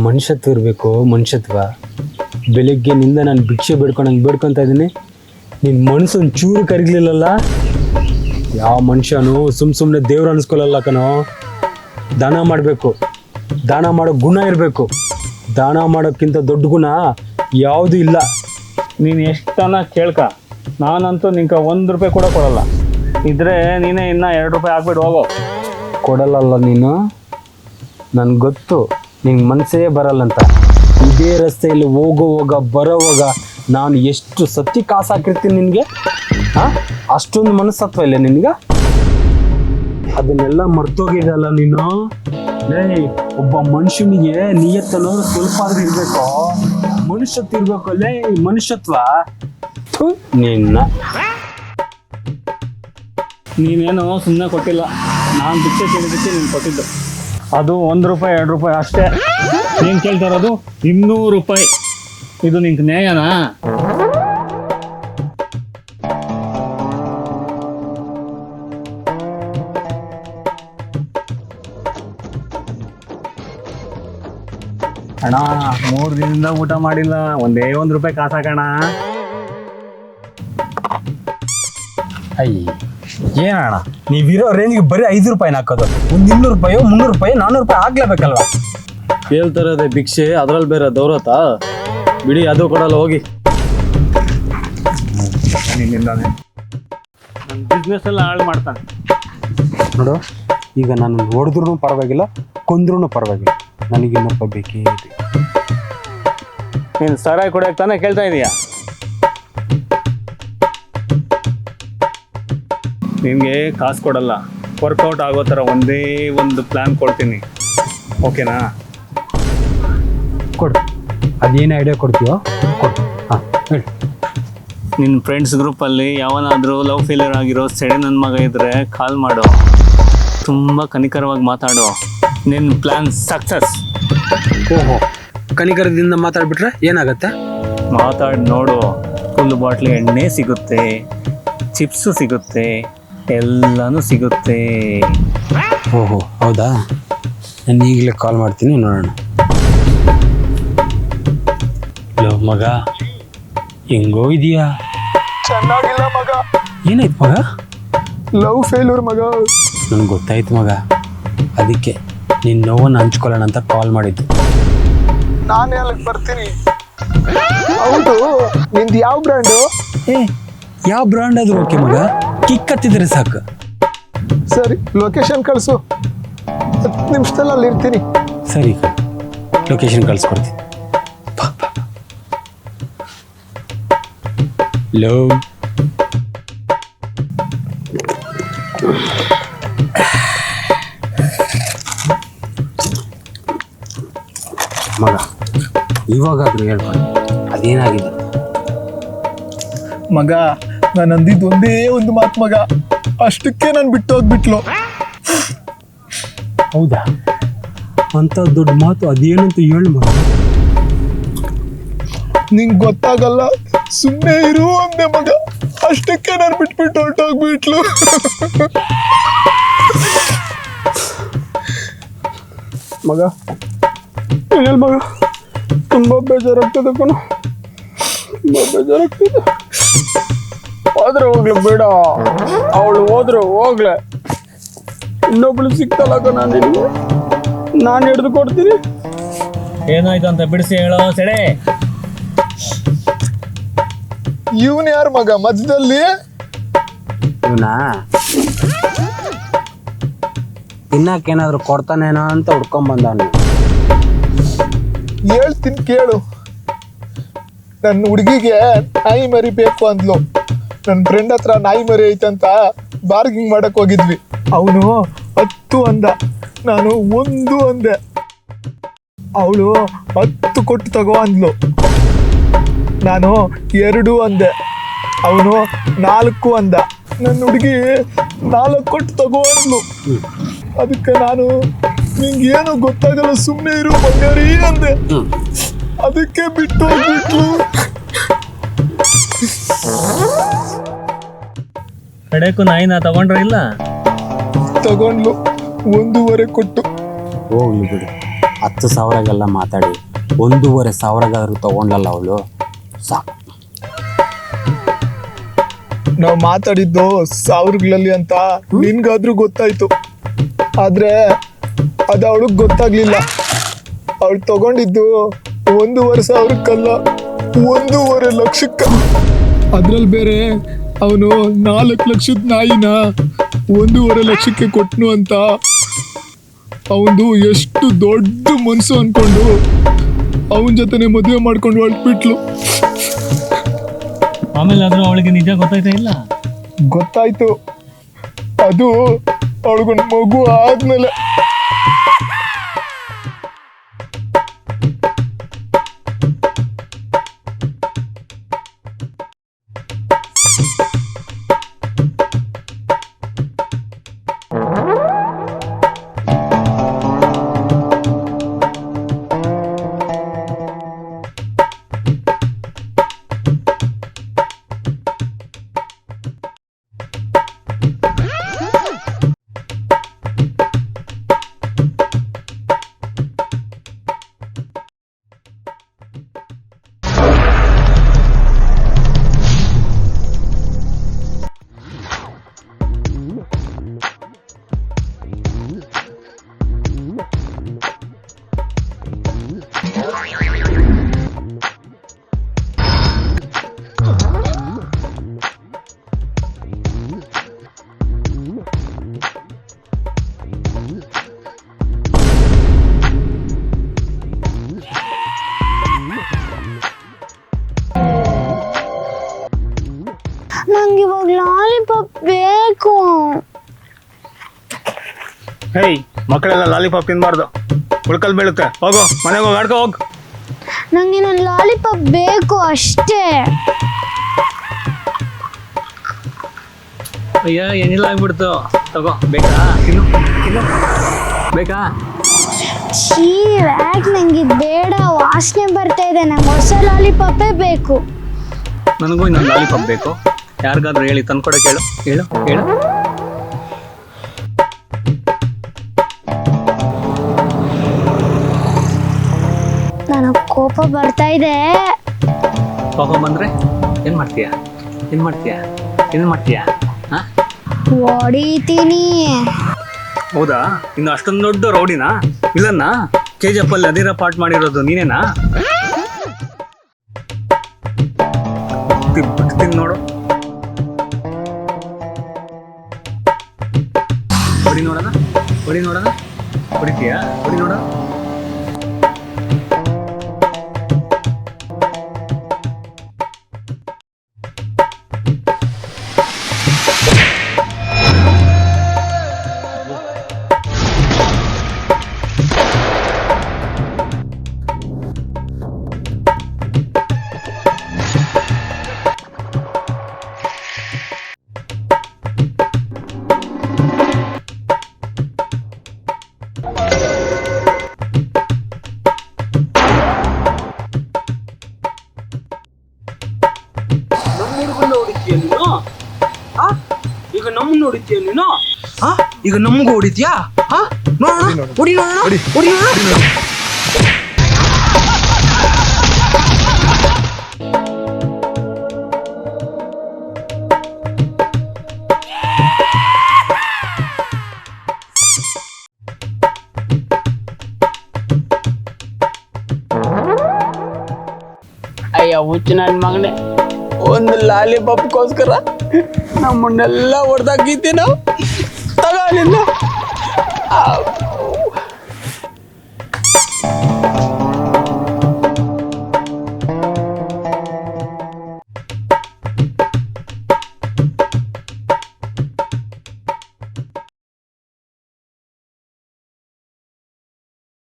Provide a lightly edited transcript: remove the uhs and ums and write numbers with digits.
ಮನುಷ್ಯತ್ವ ಇರಬೇಕು. ಮನುಷ್ಯತ್ವ. ಬೆಳಿಗ್ಗೆನಿಂದ ನಾನು ಭಿಕ್ಷೆ ಬೇಡ್ಕೊತಾ ಇದ್ದೀನಿ. ನಿನ್ನ ಮನಸ್ಸು ಒಂದು ಚೂರು ಕರಗಲಿಲ್ಲಲ್ಲ. ಯಾವ ಮನುಷ್ಯನು ಸುಮ್ಮನೆ ದೇವ್ರು ಅನಿಸ್ಕೊಳ್ಳಲ್ಲ ಕಣೋ. ದಾನ ಮಾಡಬೇಕು. ದಾನ ಮಾಡೋ ಗುಣ ಇರಬೇಕು. ದಾನ ಮಾಡೋಕ್ಕಿಂತ ದೊಡ್ಡ ಗುಣ ಯಾವುದೂ ಇಲ್ಲ. ನೀನು ಎಷ್ಟನ್ನ ಕೇಳ್ಕ, ನಾನಂತೂ ನಿಂಗೆ ₹1 ಕೂಡ ಕೊಡಲ್ಲ. ಇದ್ರೆ ನೀನೇ ಇನ್ನು ₹2 ಹಾಕ್ಬಿಟ್ಟು ಹೋಗೋ. ಕೊಡಲ್ಲಲ್ಲ ನೀನು. ನನಗೆ ಗೊತ್ತು ನಿಂಗೆ ಮನಸ್ಸೇ ಬರಲ್ಲಂತ. ಇದೇ ರಸ್ತೆಯಲ್ಲಿ ಹೋಗೋವಾಗ ಬರೋವಾಗ ನಾನು ಎಷ್ಟು ಸತ್ಯ ಕಾಸು ಹಾಕಿರ್ತೀನಿ ನಿನಗೆ. ಅಷ್ಟೊಂದು ಮನಸ್ಸತ್ವ ಇಲ್ಲ ನಿನಗೆ. ಅದನ್ನೆಲ್ಲ ಮರ್ತೋಗಿದಲ್ಲ ನೀನು. ಒಬ್ಬ ಮನುಷ್ಯನಿಗೆ ನಿಯತ್ತನ್ನೋದು ಸ್ವಲ್ಪ ಆದ್ರೂ ಇರಬೇಕು. ಮನುಷ್ಯತ್ವ ಇರಬೇಕು. ಮನುಷ್ಯತ್ವ ನಿನ್ನ. ನೀನೇನು ಸುಮ್ಮನೆ ಕೊಟ್ಟಿಲ್ಲ, ನಾನು ಭಿಕ್ಷೆ ಕೇಳಿದ್ದಕ್ಕೆ ನೀನು ಕೊಟ್ಟಿದ್ದು. ಅದು ₹1 ₹2 ಅಷ್ಟೇ. ನೀನು ಕೇಳ್ತಾ ಇರೋದು ₹200. ಇದು ನಿಂಗೆ ನ್ಯಾಯನಾ? ಅಣ್ಣ 3 ದಿನದಿಂದ ಊಟ ಮಾಡಿಲ್ಲ, ಒಂದೇ ₹1 ಕಾಸು ಹಾಕಣ. ಅಯ್ಯ ಏನಣ್ಣ ನೀವಿರೋ ರೇಂಜ್ಗೆ ಬರೀ ₹5 ಹಾಕೋದು. ಒಂದು ₹200 ₹300 ₹400 ಹಾಕ್ಲೇಬೇಕಲ್ವ. ಕೇಳ್ತಾರದೆ ಭಿಕ್ಷೆ, ಅದ್ರಲ್ಲಿ ಬೇರೆ ದೌರತ. ಬಿಡಿ, ಅದು ಕೊಡಲ್ಲ, ಹೋಗಿ. ನಿನ್ನಿಂದಾನೆ ನನ್ನ ಬಿಸ್ನೆಸ್ ಎಲ್ಲ ಹಾಳು ಮಾಡ್ತಾನೆ ನೋಡು. ಈಗ ನಾನು ಹೊಡೆದ್ರೂ ಪರವಾಗಿಲ್ಲ, ಕೊಂದ್ರೂ ಪರವಾಗಿಲ್ಲ, ನನಗೆ ₹200 ಬೇಕೇ ಬೇಕು. ನೀನು ಸರಾಯಿ ಕುಡಿಯೋಕೆ ತಾನೇ ಕೇಳ್ತಾ ಇದೀಯಾ? ನಿನಗೆ ಕಾಸು ಕೊಡಲ್ಲ, ವರ್ಕೌಟ್ ಆಗೋ ಥರ ಒಂದೇ ಒಂದು ಪ್ಲ್ಯಾನ್ ಕೊಡ್ತೀನಿ, ಓಕೆನಾ? ಕೊಡು. ಅದೇನು ಐಡಿಯಾ ಕೊಡ್ತೀಯೋ ಕೊಡು. ಹಾಂ ಹೇಳಿ. ನಿನ್ನ ಫ್ರೆಂಡ್ಸ್ ಗ್ರೂಪಲ್ಲಿ ಯಾವನಾದರೂ ಲವ್ ಫೇಲ್ಯೂರ್ ಆಗಿರೋ ಸೆಡೆ ನನ್ನ ಮಗ ಇದ್ದರೆ ಕಾಲ್ ಮಾಡು. ತುಂಬ ಕನಿಕರವಾಗಿ ಮಾತಾಡು. ನಿನ್ನ ಪ್ಲ್ಯಾನ್ ಸಕ್ಸಸ್. ಓಹೋ, ಕನಿಕರದಿಂದ ಮಾತಾಡ್ಬಿಟ್ರೆ ಏನಾಗತ್ತೆ? ಮಾತಾಡಿ ನೋಡು. ಫುಲ್ ಬಾಟ್ಲಿ ಎಣ್ಣೆ ಸಿಗುತ್ತೆ, ಚಿಪ್ಸು ಸಿಗುತ್ತೆ, ಎಲ್ಲನೂ ಸಿಗುತ್ತೆ. ಓಹೋ ಹೌದಾ? ನಾನು ಈಗಲೇ ಕಾಲ್ ಮಾಡ್ತೀನಿ, ನೋಡೋಣ. ಹಲೋ ಮಗ, ಹೆಂಗೋ ಇದೆಯಾ? ಚೆನ್ನಾಗಿಲ್ಲ ಮಗ. ಏನಾಯ್ತು ಮಗ? ಲವ್ ಫೇಲ್ಯೂರ್ ಮಗ. ನಂಗೆ ಗೊತ್ತಾಯ್ತು ಮಗ, ಅದಕ್ಕೆ ನಿನ್ನ ನೋವನ್ನು ಹಂಚ್ಕೊಳ್ಳೋಣ ಅಂತ ಕಾಲ್ ಮಾಡಿದ್ದು. ನಾನೇ ಅಲ್ಲಿಗೆ ಬರ್ತೀನಿ. ಹೌದು, ನಿಂದು ಯಾವ ಬ್ರ್ಯಾಂಡು? ಯಾವ ಬ್ರ್ಯಾಂಡ್ ಆದ್ರೂ ಓಕೆ ಮಗ, ಕಿಕ್ ಹತ್ತಿದ್ರೆ ಸಾಕು. ಸರಿ, ಲೊಕೇಶನ್ ಕಳಿಸು. 10 ನಿಮಿಷದಲ್ಲಿ ಅಲ್ಲಿ ಇರ್ತೀನಿ. ಸರಿ, ಲೊಕೇಶನ್ ಕಳಿಸ್ಕೊಡ್ತೀನಿ. ಲೋ ಮಗ, ಇವಾಗಾದ್ರೂ ಹೇಳ್ಬಾರ್ದು ಅದೇನಾಗಿದೆ ಮಗ. ನಾನು ಅಂದಿದ್ದು ಒಂದೇ ಒಂದು ಮಾತು ಮಗ, ಅಷ್ಟಕ್ಕೆ ನಾನು ಬಿಟ್ಟು ಹೋಗ್ಬಿಟ್ಲು. ಹೌದಾ? ಅಂತ ದೊಡ್ಡ ಮಾತು ಅದೇನಂತ ಹೇಳು ಮಗ. ನಿಂಗೆ ಗೊತ್ತಾಗಲ್ಲ, ಸುಮ್ಮನೆ ಇರು ಅಂದೆ ಮಗ, ಅಷ್ಟಕ್ಕೆ ನಾನು ಬಿಟ್ಬಿಟ್ಟು ಹೊರಟೋಗ್ಬಿಟ್ಲು. ಮಗ ಹೇಳ ಮಗ, ತುಂಬ ಬೇಜಾರಾಗ್ತದೆ ಕಣ, ತುಂಬ ಬೇಜಾರಾಗ್ತದೆ. ಹೋದ್ರೆ ಹೋಗ್ಲಿ ಬೇಡ, ಅವಳು ಹೋದ್ರೆ ಹೋಗ್ಲೆ. ಇನ್ನೊಬ್ಳು ಸಿಕ್ತಲ್ಲ ಕಣ ನಿನಗೆ, ನಾನು ಹಿಡಿದು ಕೊಡ್ತೀನಿ. ಏನಾಯ್ತು ಅಂತ ಬಿಡಿಸಿ ಹೇಳೋ ಸೆಡೆ. ಇವನು ಯಾರು ಮಗ ಮಧ್ಯದಲ್ಲಿ? ಇವನಾ ತಿನ್ನಕ್ಕೇನಾದ್ರು ಕೊಡ್ತಾನೇನೋ ಅಂತ ಹುಡ್ಕೊಂಬಂದವನು. ಹೇಳ್ತೀನಿ ಕೇಳು. ನನ್ನ ಹುಡುಗಿಗೆ ನಾಯಿ ಮರಿ ಬೇಕು ಅಂದ್ಲು. ನನ್ನ ಫ್ರೆಂಡ್ ಹತ್ರ ನಾಯಿ ಮರಿ ಐತಂತ ಬಾರ್ಗಿಂಗ್ ಮಾಡಕ್ ಹೋಗಿದ್ವಿ. ಅವನು 10 ಅಂದ, ನಾನು 1 ಅಂದೆ. ಅವಳು 10 ಕೊಟ್ಟು ತಗೋ ಅಂದ್ಲು, ನಾನು 2 ಅಂದೆ. ಅವನು 4 ಅಂದ. ನನ್ನ ಹುಡುಗಿ 4 ಕೊಟ್ಟು ತಗೋ ಅಂದ್ಲು. ಅದಕ್ಕೆ ನಾನು ನಿಂಗೇನು ಗೊತ್ತಾಗಲ್ಲ, ಸುಮ್ಮನೆ ಇರು ಬಂಗಾರಿ ಅಂದೆ. ಅದಕ್ಕೆ ಬಿಟ್ಟು ಹೋಗ್ಬಿಟ್ಲು. ಕಡೆಗೂ ನಾಯಿನ ತಗೊಂಡ್ರ ಇಲ್ಲ? ತಗೊಂಡ್ಲು, 1.5 ಕೊಟ್ಟು. ಹೋಗ್ಲಿ ಬಿಡು, 10,000ಗೆಲ್ಲ ಮಾತಾಡಿ 1,500ಗಾದ್ರೂ ತಗೊಂಡಲ್ಲ ಅವಳು, ಸಾಕು. ನಾವು ಮಾತಾಡಿದ್ದು ಸಾವಿರಗಳಲ್ಲಿ ಅಂತ ನಿನ್ಗಾದ್ರೂ ಗೊತ್ತಾಯ್ತು, ಆದ್ರೆ ಅದು ಅವಳಿಗೆ ಗೊತ್ತಾಗ್ಲಿಲ್ಲ. ಅವಳು ತಗೊಂಡಿದ್ದು 1,500ಕ್ಕಲ್ಲ, 1.5 ಲಕ್ಷಕ್ಕ. ಅದ್ರಲ್ಲಿ ಬೇರೆ ಅವನು 4 ಲಕ್ಷದ ನಾಯಿನ 1.5 ಲಕ್ಷಕ್ಕೆ ಕೊಟ್ನು ಅಂತ ಅವನು ಎಷ್ಟು ದೊಡ್ಡ ಮನ್ಸು ಅನ್ಕೊಂಡು ಅವನ ಜೊತೆನೆ ಮದುವೆ ಮಾಡ್ಕೊಂಡು ಹೊರಟ್ಬಿಟ್ಲು. ಆಮೇಲೆ ಆದ್ರೂ ಅವಳಿಗೆ ನಿಜ ಗೊತ್ತಾಯ್ತಾ ಇಲ್ಲ? ಗೊತ್ತಾಯ್ತು, ಅದು ಅವಳಿಗೊಂದು ಮಗು ಆದ್ಮೇಲೆ. ನಂಗೆ ಇವಾಗ ಲಾಲಿಪಾಪ್ ಬೇಕು. ಹೇಯ್, ಮಕ್ಕಳೆಲ್ಲ ಲಾಲಿಪಾಪ್ ತಿನ್ಬಾರ್ದು, ಉಳ್ಕಲ್ ಬೀಳುತ್ತೆ. ಹೋಗು ಮನೆಗೆ ಹೋಗಿ ಆಡ್ಕೊ ಹೋಗು. ನಂಗೆ ನನ್ನ ಲಾಲಿಪಾಪ್ ಬೇಕು ಅಷ್ಟೇ. ಅಯ್ಯ, ಏನಿಲ್ಲ ಆಗ್ಬಿಡ್ತು. ತಗೋ, ಬೇಕಾ? ತಿನ್ನು ತಿನ್ನು, ಬೇಕಾ? ಛೀ, ಯಾಕೆ ನಂಗೆ ಇದು ಬೇಡ, ವಾಸನೆ ಬರ್ತಾ ಇದೆ. ನಂಗೆ ಹೊಸ ಲಾಲಿಪಾಪೇ ಬೇಕು. ನನಗೂ ಇನ್ನೊಂದು ಲಾಲಿಪಾಪ್ ಬೇಕು. ಯಾರಿಗಾದ್ರೂ ಹೇಳಿ ತಂದ್ಕೊಡಕ್ಕೆ ಹೇಳು. ಹೇಳು ಹೇಳು. ನನಗೆ ಕೋಪ ಬರ್ತಾ ಇದೆ. ಕೋಪ ಬಂದ್ರೆ ಏನ್ ಮಾಡ್ತೀಯಾ? ಏನ್ ಮಾಡ್ತೀಯಾ? ಏನ್ ಮಾಡ್ತೀಯಾ? ಹಾ, ಹೊಡಿತೀನಿ. ಹೌದಾ? ಇನ್ನು ಅಷ್ಟೊಂದು ದೊಡ್ಡ ರೌಡಿನ ಇಲ್ಲನ್ನ KGF ಅಲ್ಲಿ ಅದಿರ ಪಾಠ ಮಾಡಿರೋದು ನೀನೇನಾ? ಬಿಡ್ತೀನಿ ನೋಡು. ಹೊಡಿ ನೋಡೋಣ, ಹೊಡಿ ನೋಡೋಣ. ಹೊಡಿತೀಯಾ? ಹೊಡಿ ನೋಡ. ಈಗ ನಮ್ಮನ್ನ ಹೊಡಿತೀಯ ನೀನು? ಈಗ ನಮಗೂ ಹೊಡಿತೀಯಾ? ಹೊಡಿ ನೋಡೋಣ. ಅಯ್ಯ ಹುಚ್ಚು ನನ್ನ ಮಗನೇ, ಒಂದು ಲಾಲಿಪಾಪ್ಗೋಸ್ಕರ ನಮ್ಮನ್ನೆಲ್ಲ ಹೊಡೆದಾಕಿದ್ದೆ ನಾವು. ತಗೊಳ್ಳಿಲ್ಲ